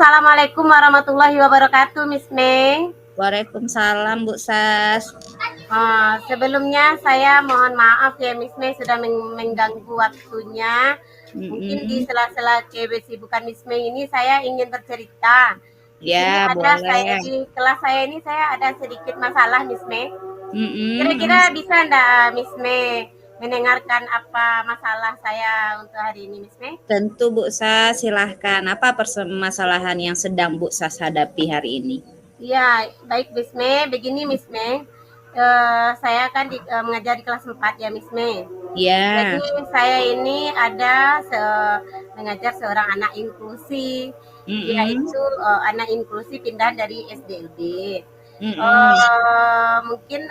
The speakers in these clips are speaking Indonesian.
Assalamualaikum warahmatullahi wabarakatuh, Miss Mei. Waalaikumsalam Bu Sas. Sebelumnya saya mohon maaf ya, Miss Mei sudah mengganggu waktunya. Mungkin di sela-sela kesibukan Miss Mei ini saya ingin bercerita. Di sini Ya, ada saya boleh. di kelas saya ini saya ada sedikit masalah, Miss Mei. Kira-kira Mas- bisa enggak Miss Mei mendengarkan apa masalah saya untuk hari ini, Miss Mei? Tentu Bu Sas, silahkan. Apa permasalahan yang sedang Bu Sas hadapi hari ini? Iya, baik Miss Mei. Begini Miss Mei, saya kan mengajar di kelas 4 ya Miss Mei. Jadi Ya. saya ini ada mengajar seorang anak inklusi. Dia Mm-mm. itu anak inklusi pindah dari SDLB. Mm-mm. Mungkin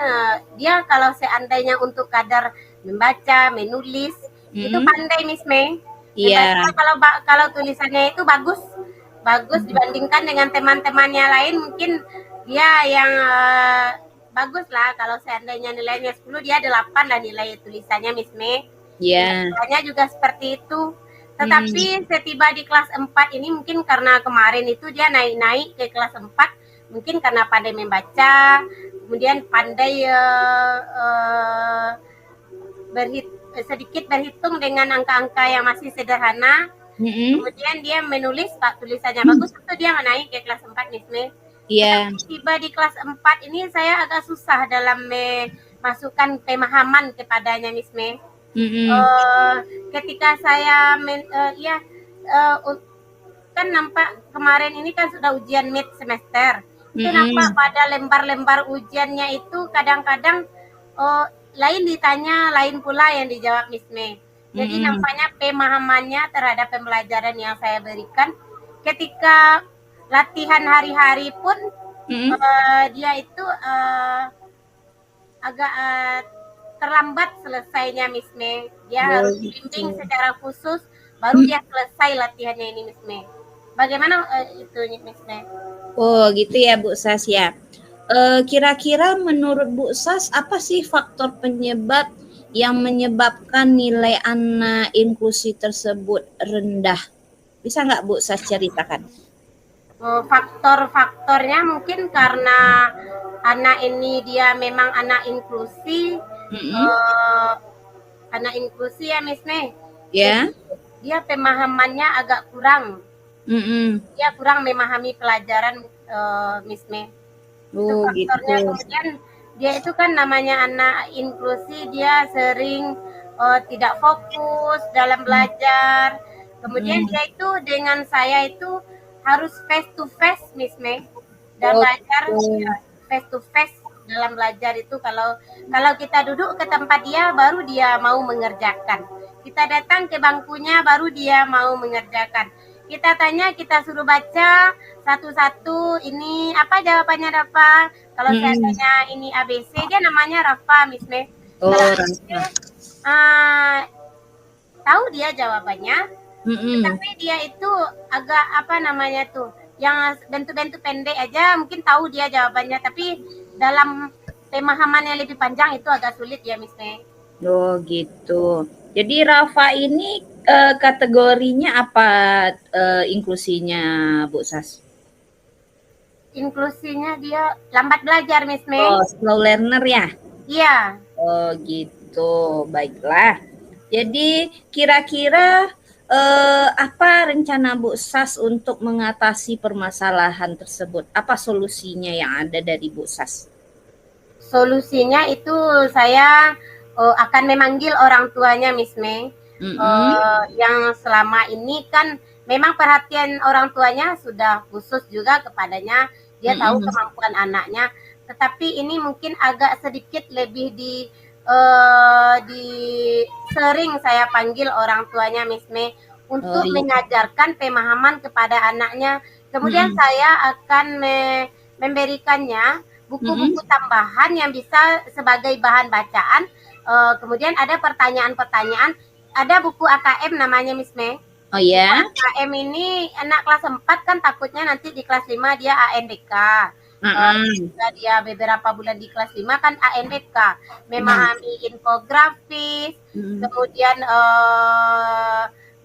dia kalau seandainya untuk kadar membaca, menulis, itu Mm-mm. pandai Miss Mei. Membaca Iya. kalau tulisannya itu bagus, bagus dibandingkan dengan teman-temannya lain mungkin dia yang bagus lah. Kalau seandainya nilainya 10 dia 8 lah nilai tulisannya Miss Mei. Ya. Pembacanya juga seperti itu. Mm-mm. Tetapi setiba di kelas 4 ini mungkin karena kemarin itu dia naik-naik ke kelas 4 mungkin karena pandai membaca, kemudian pandai sedikit berhitung dengan angka-angka yang masih sederhana. Mm-mm. Kemudian dia menulis, Pak, tulisannya bagus, itu dia menaik ke kelas 4, Miss Mei. Iya. Tetapi tiba di kelas 4 ini saya agak susah dalam memasukkan pemahaman kepadanya, Miss Mei. Mm-mm. Ketika saya kan nampak kemarin ini kan sudah ujian mid semester. Itu nampak Mm-mm. pada lembar-lembar ujiannya itu kadang-kadang lain ditanya, lain pula yang dijawab Miss Mei. Jadi Mm-mm. nampaknya pemahamannya terhadap pembelajaran yang saya berikan ketika latihan hari-hari pun Mm-mm. dia itu agak terlambat selesainya Miss Mei. Dia Oh harus gitu. dibimbing secara khusus baru dia selesai latihannya ini Miss Mei. Bagaimana itu Miss Mei? Oh gitu ya Bu Sas ya. Kira-kira menurut Bu Sas apa sih faktor penyebab yang menyebabkan nilai anak inklusi tersebut rendah? Bisa nggak Bu Sas ceritakan? Faktor-faktornya mungkin karena anak ini dia memang anak inklusi, Mm-mm. uh, anak inklusi ya Miss Mei. Jadi Ya. dia pemahamannya agak kurang. Mm-mm. Dia kurang memahami pelajaran Miss Mei. Itu Oh gitu. faktornya. Kemudian dia itu kan namanya anak inklusi, dia sering tidak fokus dalam belajar. Kemudian Mm-mm. dia itu dengan saya itu harus face to face Miss Mei dan Oh belajar gitu. ya, face to face dalam belajar itu kalau kalau kita duduk ke tempat dia baru dia mau mengerjakan. Kita datang ke bangkunya baru dia mau mengerjakan. Kita tanya, kita suruh baca satu-satu, ini apa jawabannya Rafa. Kalau Mm-mm. seandainya ini ABC, dia namanya Rafa, Miss Mei. Kalau Oh ABC, Rafa. tahu dia jawabannya, Mm-mm. tetapi dia itu agak apa namanya tuh, yang bentuk-bentuk pendek aja mungkin tahu dia jawabannya, tapi dalam pemahaman yang lebih panjang itu agak sulit ya, Miss Mei. Oh gitu. Jadi Rafa ini kategorinya apa inklusinya Bu Sas? Inklusinya dia lambat belajar, Miss Mei. Oh slow learner ya? Iya. Oh gitu, baiklah. Jadi kira-kira apa rencana Bu Sas untuk mengatasi permasalahan tersebut? Apa solusinya yang ada dari Bu Sas? Solusinya itu saya akan memanggil orang tuanya Miss Mei. Mm-mm. Yang selama ini kan memang perhatian orang tuanya sudah khusus juga kepadanya, dia tahu Mm-mm. kemampuan anaknya, tetapi ini mungkin agak sedikit lebih di sering saya panggil orang tuanya Miss Mei Oh untuk iya. mengajarkan pemahaman kepada anaknya. Kemudian Mm-mm. saya akan memberikannya Mm-mm. buku-buku tambahan yang bisa sebagai bahan bacaan. Kemudian ada pertanyaan-pertanyaan. Ada buku AKM namanya Miss Mei. Oh Buku ya. AKM ini anak kelas 4 kan takutnya nanti di kelas 5 dia ANDK. Mm-mm. Dia beberapa bulan di kelas 5 kan ANDK. Mm. Memahami infografis, Mm. kemudian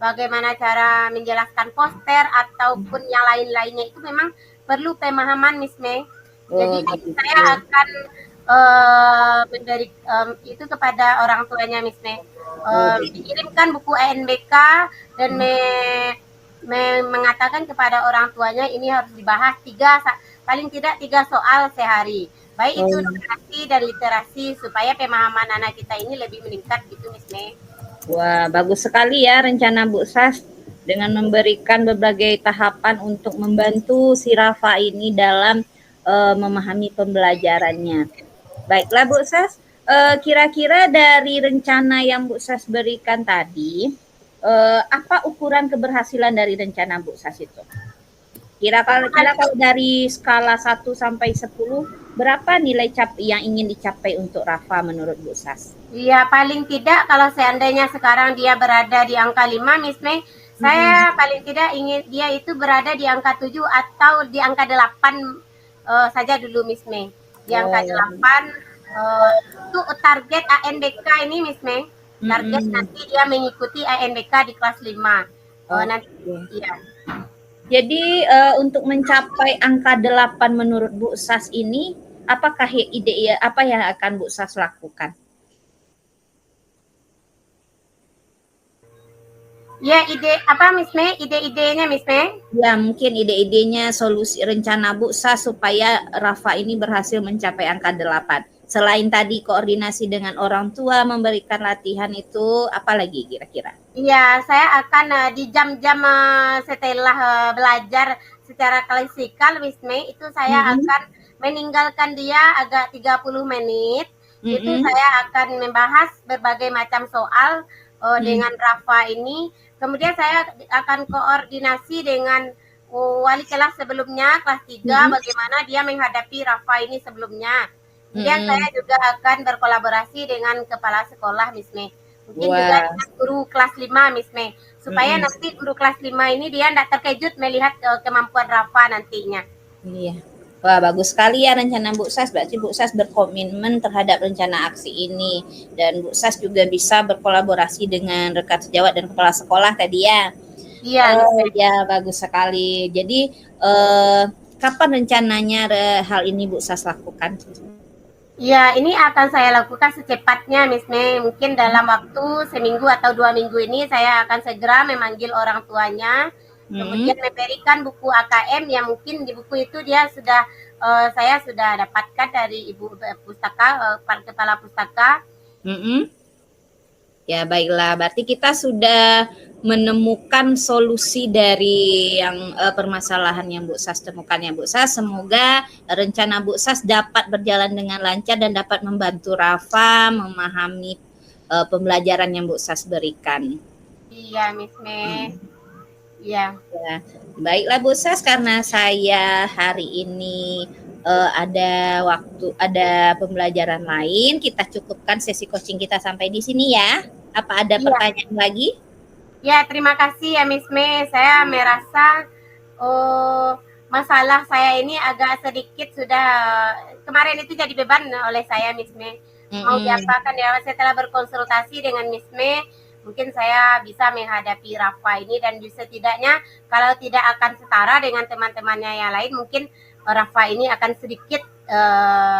bagaimana cara menjelaskan poster ataupun yang lain-lainnya itu memang perlu pemahaman Miss May. Jadi nanti gitu. saya akan memberi itu kepada orang tuanya Miss May. Dikirimkan buku ANBK dan mengatakan kepada orang tuanya ini harus dibahas paling tidak 3 soal sehari. Baik itu numerasi dan literasi supaya pemahaman anak kita ini lebih meningkat gitu Miss May. Wah, bagus sekali ya rencana Bu Sas dengan memberikan berbagai tahapan untuk membantu si Rafa ini dalam memahami pembelajarannya. Baiklah Bu Sas, kira-kira dari rencana yang Bu Sas berikan tadi, apa ukuran keberhasilan dari rencana Bu Sas itu? Kira-kira kalau dari skala 1 sampai 10, berapa nilai yang ingin dicapai untuk Rafa menurut Bu Sas? Iya, paling tidak kalau seandainya sekarang dia berada di angka 5, Miss May, saya paling tidak ingin dia itu berada di angka 7 atau di angka 8 saja dulu Miss May. Di angka 8 itu target ANBK ini Miss May. Target nanti dia mengikuti ANBK di kelas 5. Nanti iya. Jadi untuk mencapai angka 8 menurut Bu Sas ini, apakah apa yang akan Bu Sas lakukan? Ya, ide apa Miss May? Ide-idenya Miss May? Ya, mungkin ide-idenya solusi rencana Bu Sas supaya Rafa ini berhasil mencapai angka 8. Selain tadi koordinasi dengan orang tua, memberikan latihan itu, apa lagi kira-kira? Iya, saya akan di jam-jam setelah belajar secara klasikal Miss May, itu saya akan meninggalkan dia agak 30 menit. Itu saya akan membahas berbagai macam soal dengan Rafa ini. Kemudian saya akan koordinasi dengan wali kelas sebelumnya, kelas 3, bagaimana dia menghadapi Rafa ini sebelumnya. Kemudian saya juga akan berkolaborasi dengan kepala sekolah Miss May. Mungkin juga dengan guru kelas 5 Miss May. Supaya nanti guru kelas 5 ini dia tidak terkejut melihat kemampuan Rafa nantinya. Iya. Wah, bagus sekali ya rencana Bu Sas. Berarti Bu Sas berkomitmen terhadap rencana aksi ini. Dan Bu Sas juga bisa berkolaborasi dengan rekan sejawat dan kepala sekolah tadi ya. Iya. Ya, bagus sekali. Jadi, kapan rencananya hal ini Bu Sas lakukan? Ya, ini akan saya lakukan secepatnya Miss May. Mungkin dalam waktu seminggu atau 2 minggu ini saya akan segera memanggil orang tuanya. Kemudian memberikan buku AKM yang mungkin di buku itu dia sudah saya sudah dapatkan dari ibu pustaka, kepala pustaka. Ya, baiklah. Berarti kita sudah menemukan solusi dari yang permasalahan yang Bu Sas temukan ya Bu Sas. Semoga rencana Bu Sas dapat berjalan dengan lancar dan dapat membantu Rafa memahami pembelajaran yang Bu Sas berikan. Iya, Miss May. Iya. Ya. Baiklah Bu Sas, karena saya hari ini ada pembelajaran lain, kita cukupkan sesi coaching kita sampai di sini ya. Apa ada pertanyaan lagi? Ya, terima kasih ya Miss May. Saya merasa masalah saya ini agak sedikit sudah kemarin itu jadi beban oleh saya Miss May. Mau diapakan ya, setelah berkonsultasi dengan Miss May, mungkin saya bisa menghadapi Rafa ini dan setidaknya kalau tidak akan setara dengan teman-temannya yang lain, mungkin Rafa ini akan sedikit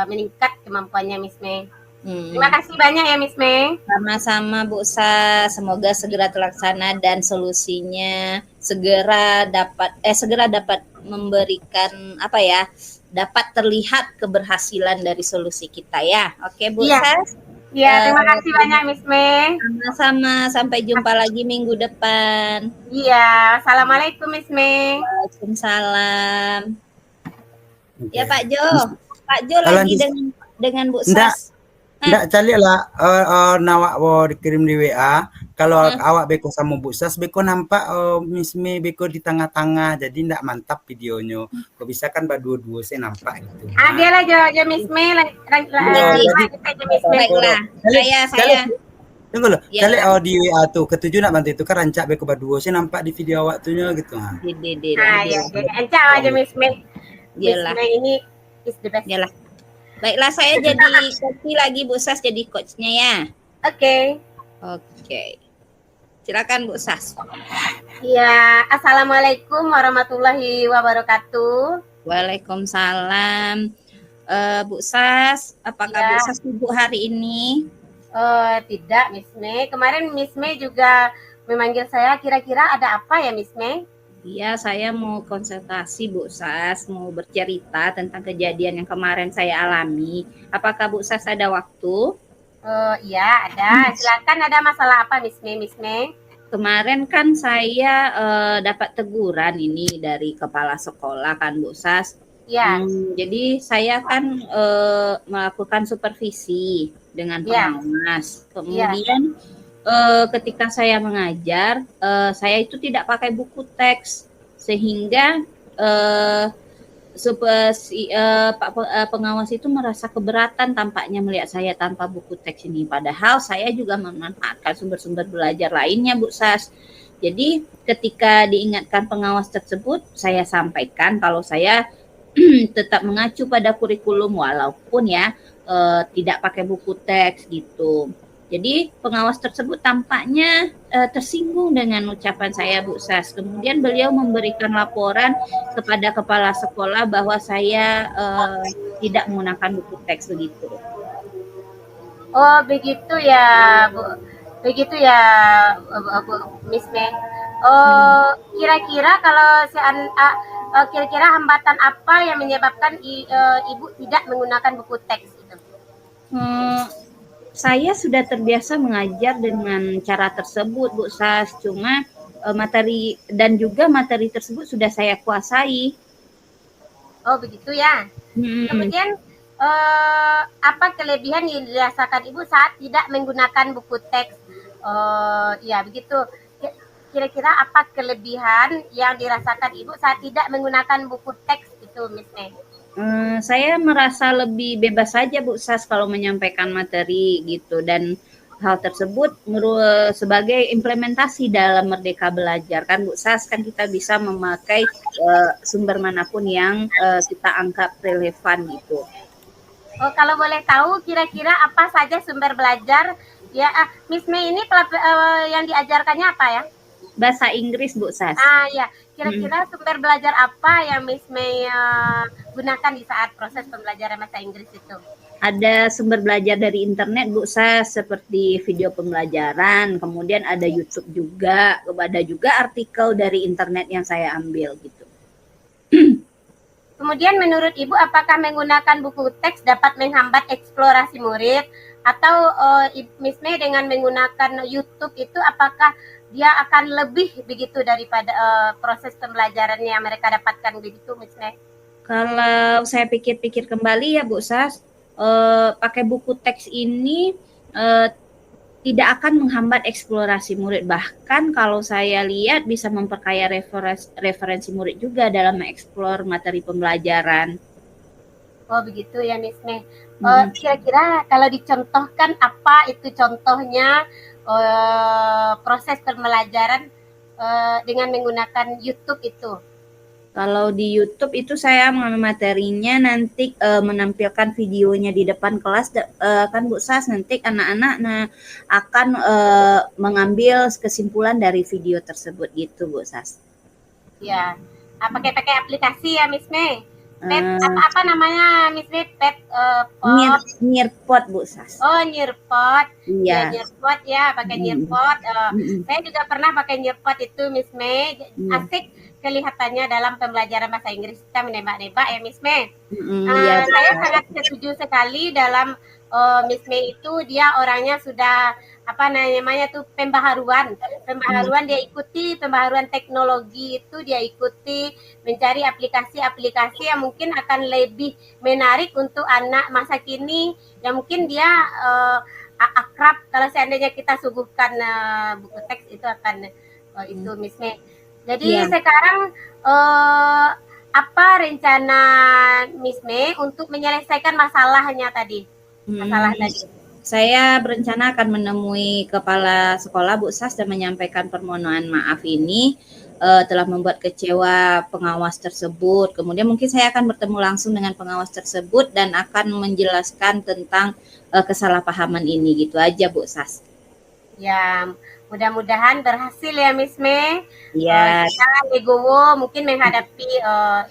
meningkat kemampuannya Miss May. Terima kasih banyak ya Miss May. Sama-sama Bu Sa, semoga segera terlaksana dan solusinya segera dapat memberikan dapat terlihat keberhasilan dari solusi kita ya. Oke Bu Sa. Iya, terima kasih banyak Miss May. Sama-sama, sampai jumpa lagi minggu depan. Iya, assalamualaikum Miss May. Waalaikumsalam. Ya Pak Jo lagi dengan Bu Sas. Nggak calik lah nawak dikirim di WA. Kalau awak beko sama Bu Sas, beko nampak Miss May beko di tengah-tengah, jadi nggak mantap videonya. Kok bisa kan berdua-dua saya nampak gitu. Dia lah Jo Miss May Saya tunggu loh, calik di WA tuh ketujuh nak bantu itu kan rancak beko berdua, saya nampak di video awak tuhnya gitu. Ya, encak aja Miss May. Miss May ini is the best. Yalah. Baiklah, saya jadi coach lagi Bu Sas, jadi coachnya ya. Oke. Silakan Bu Sas. Ya, Assalamualaikum warahmatullahi wabarakatuh. Waalaikumsalam. Bu Sas, apakah Bu Ya, Sas sibuk hari ini? tidak Miss Mei. Kemarin Miss Mei juga memanggil saya, kira-kira ada apa ya Miss Mei? Iya, saya mau konsultasi Bu Sas, mau bercerita tentang kejadian yang kemarin saya alami. Apakah Bu Sas ada waktu? Iya, ada. Silakan, ada masalah apa Miss Mei, Miss Mei? Kemarin kan saya dapat teguran ini dari kepala sekolah kan Bu Sas. Ya, Jadi saya kan melakukan supervisi dengan ya, pengawas. ya. Kemudian ketika saya mengajar, saya itu tidak pakai buku teks sehingga Pak pengawas itu merasa keberatan tampaknya melihat saya tanpa buku teks ini. Padahal saya juga memanfaatkan sumber-sumber belajar lainnya, Bu Sas. Jadi ketika diingatkan pengawas tersebut, saya sampaikan kalau saya tetap mengacu pada kurikulum walaupun ya tidak pakai buku teks gitu. Jadi pengawas tersebut tampaknya tersinggung dengan ucapan saya Bu Sas. Kemudian beliau memberikan laporan kepada kepala sekolah bahwa saya tidak menggunakan buku teks begitu. Oh, begitu ya, Bu. Begitu ya, Miss Mei. Kira-kira kalau kira-kira hambatan apa yang menyebabkan Ibu tidak menggunakan buku teks itu? Saya sudah terbiasa mengajar dengan cara tersebut, Bu Sas. Cuma materi dan juga materi tersebut sudah saya kuasai. Oh, begitu ya. Kemudian apa kelebihan yang dirasakan Ibu saat tidak menggunakan buku teks? Ya, begitu. Kira-kira apa kelebihan yang dirasakan Ibu saat tidak menggunakan buku teks itu, Miss Mei? Saya merasa lebih bebas saja Bu Sas kalau menyampaikan materi gitu, dan hal tersebut sebagai implementasi dalam Merdeka Belajar kan Bu Sas, kan kita bisa memakai sumber manapun yang kita anggap relevan gitu. Oh, kalau boleh tahu kira-kira apa saja sumber belajar ya, Miss Mei ini yang diajarkannya apa ya? Bahasa Inggris Bu Sas. Ya, kira-kira sumber belajar apa yang Miss Mei gunakan di saat proses pembelajaran bahasa Inggris itu? Ada sumber belajar dari internet Bu Sas, seperti video pembelajaran, kemudian ada YouTube juga, ada juga artikel dari internet yang saya ambil gitu. Kemudian menurut Ibu, apakah menggunakan buku teks dapat menghambat eksplorasi murid? Atau Miss Mei dengan menggunakan YouTube itu apakah dia akan lebih begitu daripada proses pembelajaran yang mereka dapatkan begitu, Miss Mei? Kalau saya pikir-pikir kembali ya Bu Sas, pakai buku teks ini tidak akan menghambat eksplorasi murid. Bahkan kalau saya lihat bisa memperkaya referensi murid juga dalam mengeksplor materi pembelajaran. Oh, begitu ya Miss Mei. Kira-kira kalau dicontohkan apa itu contohnya proses pembelajaran dengan menggunakan YouTube itu? Kalau di YouTube itu saya mengambil materinya nanti menampilkan videonya di depan kelas kan Bu Sas, nanti anak-anak akan mengambil kesimpulan dari video tersebut gitu Bu Sas. Ya, pakai aplikasi ya Miss Mei. Apa namanya Miss Mei? Nearpod Bu Sas. Oh, Nearpod. Iya. Ya, Nearpod ya, pakai Nearpod. Saya juga pernah pakai Nearpod itu Miss Mei. Asik kelihatannya dalam pembelajaran bahasa Inggris kita menembak-nembak ya Miss Mei. Saya sangat setuju sekali dalam Miss Mei itu, dia orangnya sudah apa namanya tuh pembaharuan dia ikuti pembaharuan teknologi itu, dia ikuti mencari aplikasi-aplikasi yang mungkin akan lebih menarik untuk anak masa kini yang mungkin dia akrab kalau seandainya kita suguhkan buku teks itu akan itu Miss Mei. Jadi sekarang apa rencana Miss Mei untuk menyelesaikan masalahnya tadi? Saya berencana akan menemui kepala sekolah Bu Sas dan menyampaikan permohonan maaf ini telah membuat kecewa pengawas tersebut. Kemudian mungkin saya akan bertemu langsung dengan pengawas tersebut dan akan menjelaskan tentang kesalahpahaman ini, gitu aja Bu Sas. Ya, Mudah-mudahan berhasil ya Miss Mei. Iya. Kita legowo mungkin menghadapi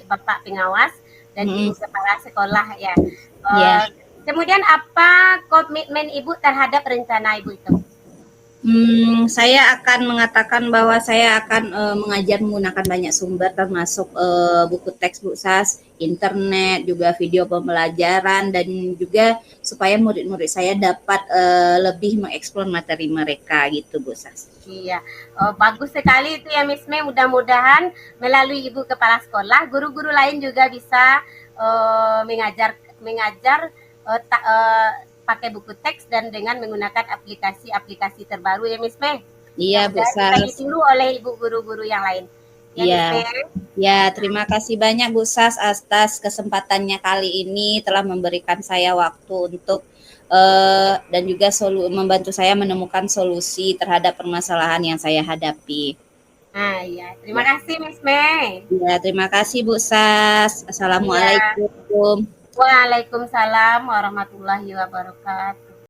Bapak pengawas dan Ibu Mm-mm. kepala sekolah ya. Iya. Kemudian apa komitmen Ibu terhadap rencana Ibu itu? Saya akan mengatakan bahwa saya akan mengajar menggunakan banyak sumber termasuk buku teks Bu Sas, internet, juga video pembelajaran dan juga supaya murid-murid saya dapat lebih mengeksplor materi mereka gitu Bu Sas. Iya, bagus sekali itu ya Miss Mei. Mudah-mudahan melalui Ibu kepala sekolah, guru-guru lain juga bisa mengajar pakai buku teks dan dengan menggunakan aplikasi-aplikasi terbaru ya Miss Mei. Iya Bu Bisa Sas. ditiru oleh ibu guru-guru yang lain. Ya Iya. Miss Mei. Ya, terima kasih banyak Bu Sas atas kesempatannya kali ini telah memberikan saya waktu untuk dan juga membantu saya menemukan solusi terhadap permasalahan yang saya hadapi. Iya. Terima kasih Miss Mei. Ya, terima kasih Bu Sas. Assalamualaikum. Waalaikumsalam warahmatullahi wabarakatuh.